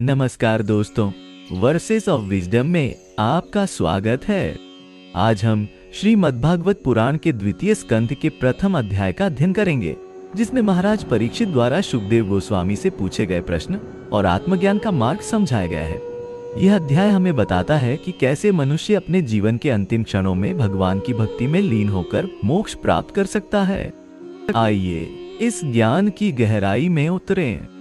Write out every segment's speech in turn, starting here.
नमस्कार दोस्तों, versus of wisdom में आपका स्वागत है। आज हम श्रीमद्भागवत पुराण के द्वितीय स्कंध के प्रथम अध्याय का अध्ययन करेंगे, जिसमें महाराज परीक्षित द्वारा सुखदेव गोस्वामी से पूछे गए प्रश्न और आत्मज्ञान का मार्ग समझाया गया है। यह अध्याय हमें बताता है कि कैसे मनुष्य अपने जीवन के अंतिम क्षणों में भगवान की भक्ति में लीन होकर मोक्ष प्राप्त कर सकता है। आइए इस ज्ञान की गहराई में उतरें।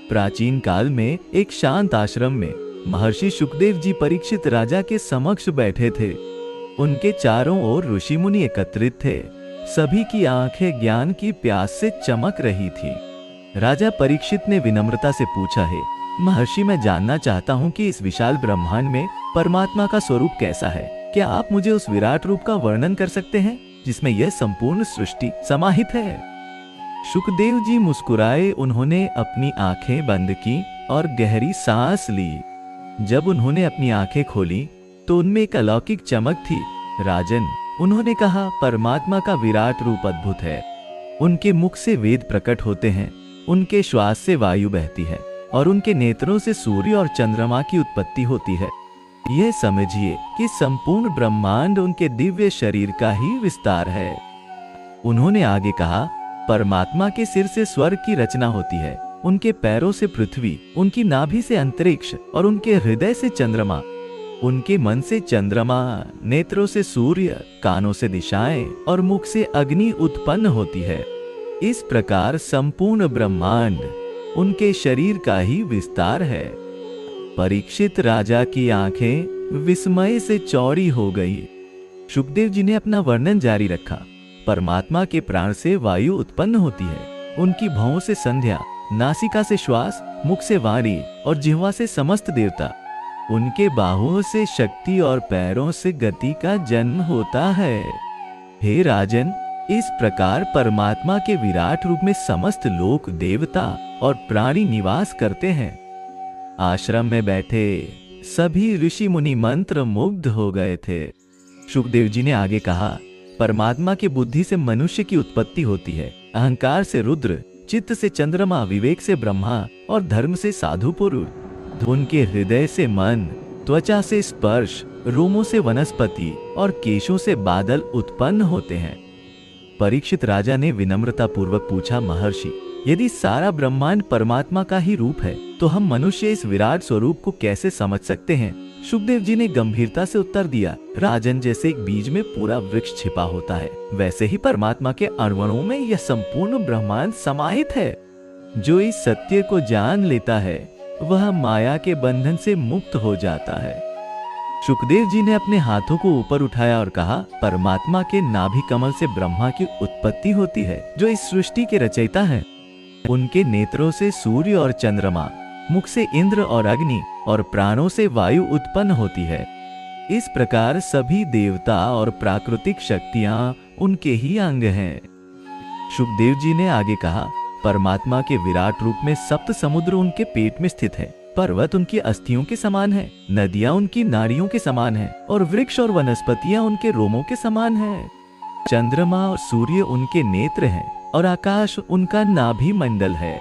प्राचीन काल में एक शांत आश्रम में महर्षि सुखदेव जी परीक्षित राजा के समक्ष बैठे थे। उनके चारों ओर ऋषि मुनि एकत्रित थे। सभी की आंखें ज्ञान की प्यास से चमक रही थी। राजा परीक्षित ने विनम्रता से पूछा है, महर्षि, मैं जानना चाहता हूँ कि इस विशाल ब्रह्मांड में परमात्मा का स्वरूप कैसा है। क्या आप मुझे उस विराट रूप का वर्णन कर सकते हैं जिसमें यह संपूर्ण सृष्टि समाहित है? सुखदेव जी मुस्कुराए। उन्होंने अपनी आंखें बंद की और गहरी सांस ली। जब उन्होंने अपनी आंखें खोली तो उनमें एक अलौकिक चमक थी। राजन, उन्होंने कहा, परमात्मा का विराट रूप अद्भुत है। उनके मुख से वेद प्रकट होते हैं, उनके श्वास से वायु बहती है और उनके नेत्रों से सूर्य और चंद्रमा की उत्पत्ति होती है। यह समझिए कि संपूर्ण ब्रह्मांड उनके दिव्य शरीर का ही विस्तार है। उन्होंने आगे कहा, परमात्मा के सिर से स्वर्ग की रचना होती है, उनके पैरों से पृथ्वी, उनकी नाभि से अंतरिक्ष और उनके हृदय से चंद्रमा, उनके मन से चंद्रमा, नेत्रों से सूर्य, कानों से दिशाएं और मुख से अग्नि उत्पन्न होती है। इस प्रकार संपूर्ण ब्रह्मांड उनके शरीर का ही विस्तार है। परीक्षित राजा की आंखें विस्मय से चौड़ी हो गई। सुखदेव जी ने अपना वर्णन जारी रखा। परमात्मा के प्राण से वायु उत्पन्न होती है, उनकी भौं से संध्या, नासिका से श्वास, मुख से वाणी और जिह्वा से समस्त देवता, उनके बाहुओं से शक्ति और पैरों से गति का जन्म होता है। हे राजन, इस प्रकार परमात्मा के विराट रूप में समस्त लोक, देवता और प्राणी निवास करते हैं। आश्रम में बैठे सभी ऋषि मुनि मंत्र मुग्ध हो गए थे। सुखदेव जी ने आगे कहा, परमात्मा की बुद्धि से मनुष्य की उत्पत्ति होती है, अहंकार से रुद्र, चित्त से चंद्रमा, विवेक से ब्रह्मा और धर्म से साधु पुरुष, उनके हृदय से मन, त्वचा से स्पर्श, रोमों से वनस्पति और केशों से बादल उत्पन्न होते हैं। परीक्षित राजा ने विनम्रता पूर्वक पूछा, महर्षि, यदि सारा ब्रह्मांड परमात्मा का ही रूप है तो हम मनुष्य इस विराट स्वरूप को कैसे समझ सकते हैं? सुखदेव जी ने गंभीरता से उत्तर दिया, राजन, जैसे एक बीज में पूरा वृक्ष छिपा होता है, वैसे ही परमात्मा के अणुओं में यह संपूर्ण ब्रह्मांड समाहित है। जो इस सत्य को जान लेता है वह माया के बंधन से मुक्त हो जाता है। सुखदेव जी ने अपने हाथों को ऊपर उठाया और कहा, परमात्मा के नाभि कमल से ब्रह्मा की उत्पत्ति होती है, जो इस सृष्टि के रचयिता है। उनके नेत्रों से सूर्य और चंद्रमा, मुख से इंद्र और अग्नि और प्राणों से वायु उत्पन्न होती है। इस प्रकार सभी देवता और प्राकृतिक शक्तियां उनके ही अंग हैं। सुखदेव जी ने आगे कहा, परमात्मा के विराट रूप में सप्त समुद्र उनके पेट में स्थित है, पर्वत उनकी अस्थियों के समान है, नदियां उनकी नाड़ियों के समान है और वृक्ष और वनस्पतियां उनके रोमों के समान है। चंद्रमा और सूर्य उनके नेत्र हैं और आकाश उनका नाभि मंडल है।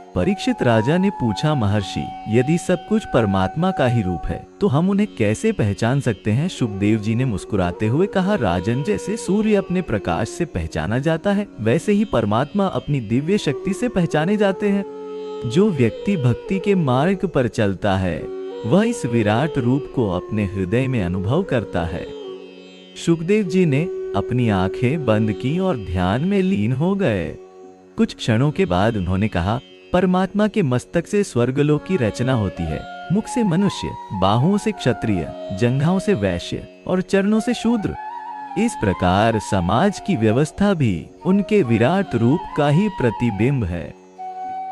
परीक्षित राजा ने पूछा, महर्षि, यदि सब कुछ परमात्मा का ही रूप है तो हम उन्हें कैसे पहचान सकते हैं? सुखदेव जी ने मुस्कुराते हुए कहा, राजन, जैसे सूर्य अपने प्रकाश से पहचाना जाता है, वैसे ही परमात्मा अपनी दिव्य शक्ति से पहचाने जाते हैं। जो व्यक्ति भक्ति के मार्ग पर चलता है वह इस विराट रूप को अपने हृदय में अनुभव करता है। सुखदेव जी ने अपनी आंखें बंद की और ध्यान में लीन हो गए। कुछ क्षणों के बाद उन्होंने कहा, परमात्मा के मस्तक से स्वर्गलोक की रचना होती है, मुख से मनुष्य, बाहों से क्षत्रिय, जंघाओं से वैश्य और चरणों से शूद्र। इस प्रकार समाज की व्यवस्था भी उनके विराट रूप का ही प्रतिबिंब है।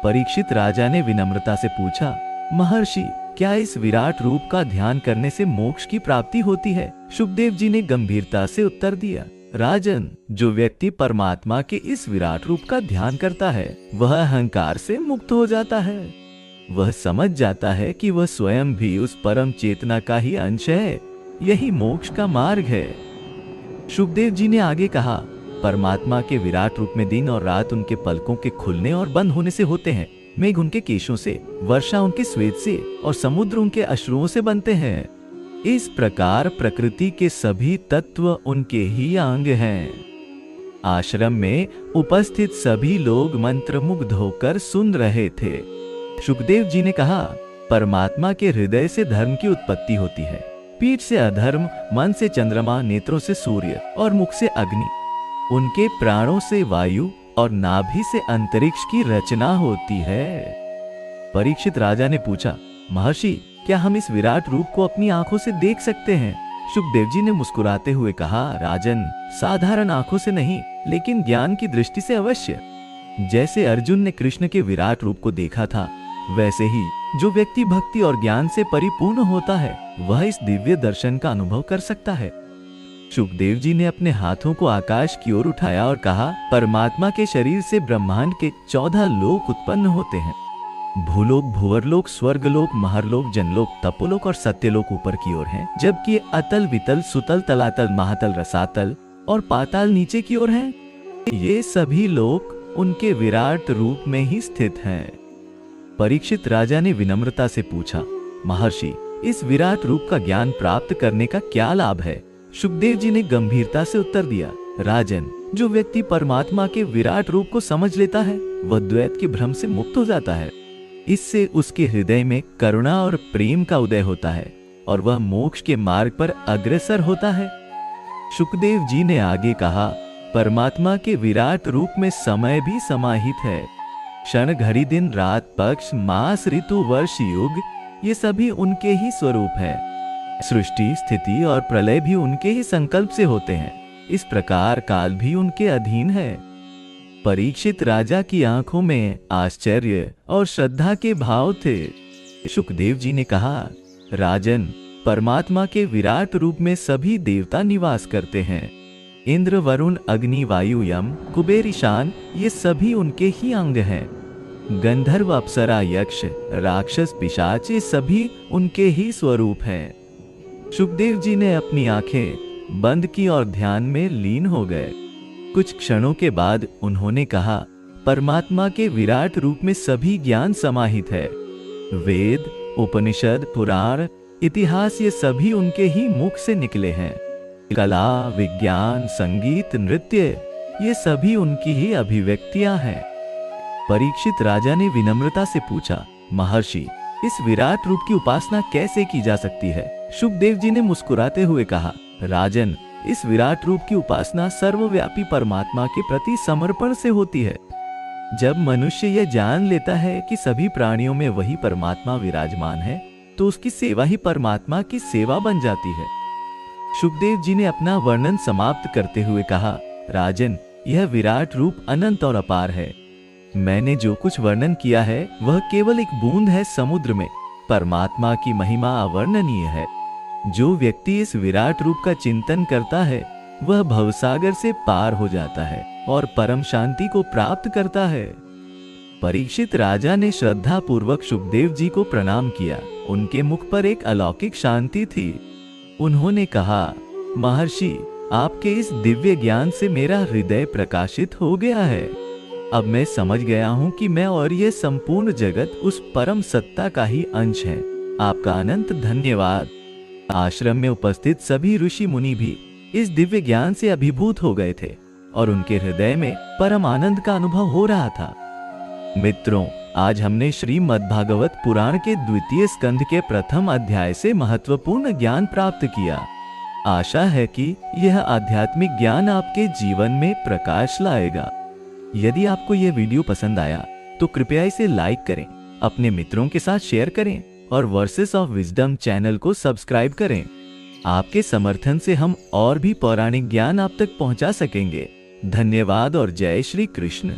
परीक्षित राजा ने विनम्रता से पूछा, महर्षि, क्या इस विराट रूप का ध्यान करने से मोक्ष की प्राप्ति होती है? सुखदेव जी ने गंभीरता से उत्तर दिया, राजन, जो व्यक्ति परमात्मा के इस विराट रूप का ध्यान करता है वह अहंकार से मुक्त हो जाता है। वह समझ जाता है कि वह स्वयं भी उस परम चेतना का ही अंश है। यही मोक्ष का मार्ग है। सुखदेव जी ने आगे कहा, परमात्मा के विराट रूप में दिन और रात उनके पलकों के खुलने और बंद होने से होते हैं। मेघ उनके केशों से, वर्षा उनके श्वेत से और समुद्र उनके अश्रुओं से बनते हैं। इस प्रकार प्रकृति के सभी तत्व उनके ही अंग हैं। आश्रम में उपस्थित सभी लोग मंत्रमुग्ध होकर सुन रहे थे। शुकदेव जी ने कहा, परमात्मा के हृदय से धर्म की उत्पत्ति होती है। पीठ से अधर्म, मन से चंद्रमा, नेत्रों से सूर्य और मुख से अग्नि, उनके प्राणों से वायु और नाभि से अंतरिक्ष की रचना होती है। परीक्षित राजा ने पूछा, महर्षि, क्या हम इस विराट रूप को अपनी आंखों से देख सकते हैं? शुकदेव जी ने मुस्कुराते हुए कहा, राजन, साधारण आंखों से नहीं, लेकिन ज्ञान की दृष्टि से अवश्य। जैसे अर्जुन ने कृष्ण के विराट रूप को देखा था, वैसे ही जो व्यक्ति भक्ति और ज्ञान से परिपूर्ण होता है, वह इस दिव्य दर्शन का अनुभव कर सकता है। शुकदेव जी ने अपने हाथों को आकाश की ओर उठाया और कहा, परमात्मा के शरीर से ब्रह्मांड के 14 लोक उत्पन्न होते हैं। भूलोक, भुवरलोक, स्वर्गलोक, महरलोक, जनलोक, तपोलोक और सत्यलोक ऊपर की ओर हैं, जबकि अतल, वितल, सुतल, तलातल, महातल, रसातल और पाताल नीचे की ओर हैं। ये सभी लोक उनके विराट रूप में ही स्थित हैं। परीक्षित राजा ने विनम्रता से पूछा, महर्षि, इस विराट रूप का ज्ञान प्राप्त करने का क्या लाभ है? शुकदेव जी ने गंभीरता से उत्तर दिया, राजन, जो व्यक्ति परमात्मा के विराट रूप को समझ लेता है, वह द्वैत के भ्रम से मुक्त हो जाता है। इससे उसके हृदय में करुणा और प्रेम का उदय होता है और वह मोक्ष के मार्ग पर अग्रसर होता है। शुकदेव जी ने आगे कहा, परमात्मा के विराट रूप में समय भी समाहित है। क्षण, घड़ी, दिन, रात, पक्ष, मास, ऋतु, वर्ष, युग, ये सभी उनके ही स्वरूप है। सृष्टि, स्थिति और प्रलय भी उनके ही संकल्प से होते हैं। इस प्रकार काल भी उनके अधीन है। परीक्षित राजा की आंखों में आश्चर्य और श्रद्धा के भाव थे। शुकदेव जी ने कहा, राजन, परमात्मा के विराट रूप में सभी देवता निवास करते हैं। इंद्र, वरुण, अग्नि, वायु, यम, कुबेर, ईशान, ये सभी उनके ही अंग हैं। गंधर्व, अप्सरा, यक्ष, राक्षस, पिशाच, ये सभी उनके ही स्वरूप हैं। शुकदेव जी ने अपनी आंखें बंद की और ध्यान में लीन हो गए। कुछ क्षणों के बाद उन्होंने कहा, परमात्मा के विराट रूप में सभी ज्ञान समाहित है। वेद, उपनिषद, पुराण, इतिहास, ये सभी उनके ही मुख से निकले हैं। कला, विज्ञान, संगीत, नृत्य, ये सभी उनकी ही अभिव्यक्तियां हैं। परीक्षित राजा ने विनम्रता से पूछा, महर्षि, इस विराट रूप की उपासना कैसे की जा सकती है? शुकदेव जी ने मुस्कुराते हुए कहा, राजन, इस विराट रूप की उपासना सर्वव्यापी परमात्मा के प्रति समर्पण से होती है। जब मनुष्य यह जान लेता है कि सभी प्राणियों में वही परमात्मा विराजमान है, तो उसकी सेवा ही परमात्मा की सेवा बन जाती है। शुकदेव जी ने अपना वर्णन समाप्त करते हुए कहा, राजन, यह विराट रूप अनंत और अपार है। मैंने जो कुछ वर्णन किया है, वह केवल एक बूंद है समुद्र में। परमात्मा की महिमा अवर्णनीय है। जो व्यक्ति इस विराट रूप का चिंतन करता है, वह भवसागर से पार हो जाता है और परम शांति को प्राप्त करता है। परीक्षित राजा ने श्रद्धा पूर्वक शुकदेव जी को प्रणाम किया। उनके मुख पर एक अलौकिक शांति थी। उन्होंने कहा, महर्षि, आपके इस दिव्य ज्ञान से मेरा हृदय प्रकाशित हो गया है। अब मैं समझ गया हूँ कि मैं और ये संपूर्ण जगत उस परम सत्ता का ही अंश है। आपका अनंत धन्यवाद। आश्रम में उपस्थित सभी ऋषि मुनि भी इस दिव्य ज्ञान से अभिभूत हो गए थे और उनके हृदय में परम आनंद का अनुभव हो रहा था। मित्रों, आज हमने श्रीमद्भागवत पुराण के द्वितीय स्कंध के प्रथम अध्याय से महत्वपूर्ण ज्ञान प्राप्त किया। आशा है कि यह आध्यात्मिक ज्ञान आपके जीवन में प्रकाश लाएगा। यदि आपको यह वीडियो पसंद आया तो कृपया इसे लाइक करें, अपने मित्रों के साथ शेयर करें और वर्सेस ऑफ विजडम चैनल को सब्सक्राइब करें। आपके समर्थन से हम और भी पौराणिक ज्ञान आप तक पहुंचा सकेंगे। धन्यवाद और जय श्री कृष्ण।